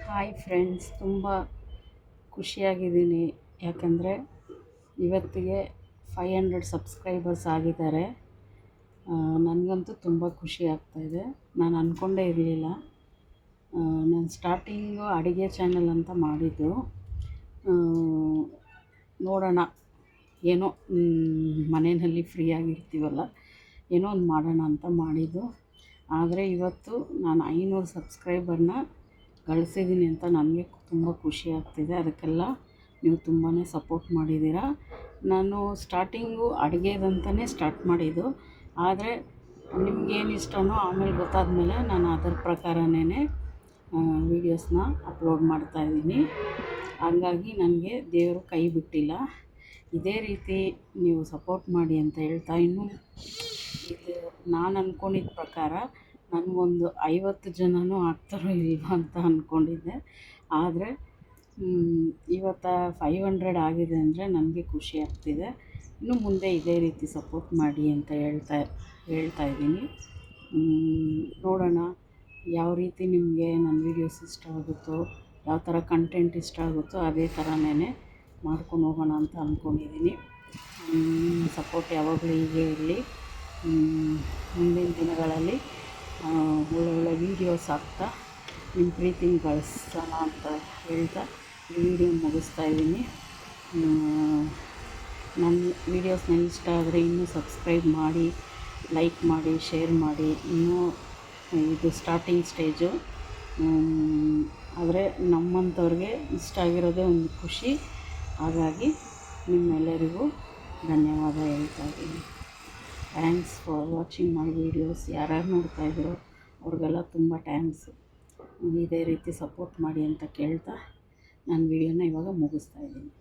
Hi friends, ತುಂಬ ಖುಷಿಯಾಗಿದ್ದೀನಿ. ಯಾಕಂದರೆ ಇವತ್ತಿಗೆ 500 ಸಬ್ಸ್ಕ್ರೈಬರ್ಸ್ ಆಗಿದ್ದಾರೆ. ನನಗಂತೂ ತುಂಬ ಖುಷಿ ಆಗ್ತಾಯಿದೆ. ನಾನು ಅಂದ್ಕೊಂಡೇ ಇರಲಿಲ್ಲ. ನಾನು ಸ್ಟಾರ್ಟಿಂಗು ಅಡುಗೆ ಚಾನಲ್ ಅಂತ ಮಾಡಿದ್ದು. ನೋಡೋಣ, ಏನೋ ಮನೆಯಲ್ಲಿ ಫ್ರೀಯಾಗಿರ್ತೀವಲ್ಲ, ಏನೋ ಒಂದು ಮಾಡೋಣ ಅಂತ ಮಾಡಿದ್ದು. ಆದರೆ ಇವತ್ತು ನಾನು 500 ಸಬ್ಸ್ಕ್ರೈಬರ್ನ ಗಳಿಸಿದ್ದೀನಿ ಅಂತ ನನಗೆ ತುಂಬ ಖುಷಿ ಆಗ್ತಿದೆ. ಅದಕ್ಕೆಲ್ಲ ನೀವು ತುಂಬಾ ಸಪೋರ್ಟ್ ಮಾಡಿದ್ದೀರಾ. ನಾನು ಸ್ಟಾರ್ಟಿಂಗು ಅಡುಗೆದಂತಲೇ ಸ್ಟಾರ್ಟ್ ಮಾಡಿದ್ದು. ಆದರೆ ನಿಮಗೇನು ಇಷ್ಟನೋ ಆಮೇಲೆ ಗೊತ್ತಾದ ಮೇಲೆ ನಾನು ಅದರ ಪ್ರಕಾರನೇ ವೀಡಿಯೋಸ್ನ ಅಪ್ಲೋಡ್ ಮಾಡ್ತಾಯಿದ್ದೀನಿ. ಹಾಗಾಗಿ ನನಗೆ ದೇವರು ಕೈ ಬಿಟ್ಟಿಲ್ಲ. ಇದೇ ರೀತಿ ನೀವು ಸಪೋರ್ಟ್ ಮಾಡಿ ಅಂತ ಹೇಳ್ತಾ, ಇನ್ನೂ ಇದು ನಾನು ಅಂದ್ಕೊಂಡಿದ್ದ ಪ್ರಕಾರ ನನಗೊಂದು 50 ಜನನೂ ಆಗ್ತಾರೋ ಇಲ್ವೋ ಅಂತ ಅಂದ್ಕೊಂಡಿದ್ದೆ. ಆದರೆ ಇವತ್ತು 500 ಆಗಿದೆ ಅಂದರೆ ನನಗೆ ಖುಷಿ ಆಗ್ತಿದೆ. ಇನ್ನು ಮುಂದೆ ಇದೇ ರೀತಿ ಸಪೋರ್ಟ್ ಮಾಡಿ ಅಂತ ಹೇಳ್ತಾ ಇದ್ದೀನಿ. ನೋಡೋಣ ಯಾವ ರೀತಿ ನಿಮಗೆ ನನ್ನ ವೀಡಿಯೋಸ್ ಇಷ್ಟ ಆಗುತ್ತೋ, ಯಾವ ಥರ ಕಂಟೆಂಟ್ ಇಷ್ಟ ಆಗುತ್ತೋ ಅದೇ ಥರನೇ ಮಾಡ್ಕೊಂಡು ಹೋಗೋಣ ಅಂತ ಅಂದ್ಕೊಂಡಿದ್ದೀನಿ. ಸಪೋರ್ಟ್ ಯಾವಾಗಲೂ ಹೀಗೆ ಇರಲಿ. ಮುಂದಿನ ದಿನಗಳಲ್ಲಿ ಒಳ್ಳೊಳ್ಳೆ ವೀಡಿಯೋಸ್ ಹಾಕ್ತಾ ನಿಮ್ಮ ಪ್ರೀತಿನ ಗಳಿಸೋಣ ಅಂತ ಹೇಳ್ತಾ ಈ ವಿಡಿಯೋ ಮುಗಿಸ್ತಾ ಇದ್ದೀನಿ. ನನ್ನ ವೀಡಿಯೋಸ್ನ ಇಷ್ಟ ಆದರೆ ಇನ್ನೂ ಸಬ್ಸ್ಕ್ರೈಬ್ ಮಾಡಿ, ಲೈಕ್ ಮಾಡಿ, ಶೇರ್ ಮಾಡಿ. ಇನ್ನೂ ಇದು ಸ್ಟಾರ್ಟಿಂಗ್ ಸ್ಟೇಜು. ಆದರೆ ನಮ್ಮಂಥವ್ರಿಗೆ ಇಷ್ಟ ಆಗಿರೋದೇ ಒಂದು ಖುಷಿ. ಹಾಗಾಗಿ ನಿಮ್ಮೆಲ್ಲರಿಗೂ ಧನ್ಯವಾದ ಹೇಳ್ತಾ ಇದ್ದೀನಿ. Thanks for watching my videos. ಯಾರ್ಯಾರು ನೋಡ್ತಾಯಿದ್ದೀರೋ ಅವ್ರಿಗೆಲ್ಲ ತುಂಬ ಥ್ಯಾಂಕ್ಸು. ಇದೇ ರೀತಿ ಸಪೋರ್ಟ್ ಮಾಡಿ ಅಂತ ಕೇಳ್ತಾ ನಾನು ವೀಡಿಯೋನ ಇವಾಗ ಮುಗಿಸ್ತಾ ಇದ್ದೀನಿ.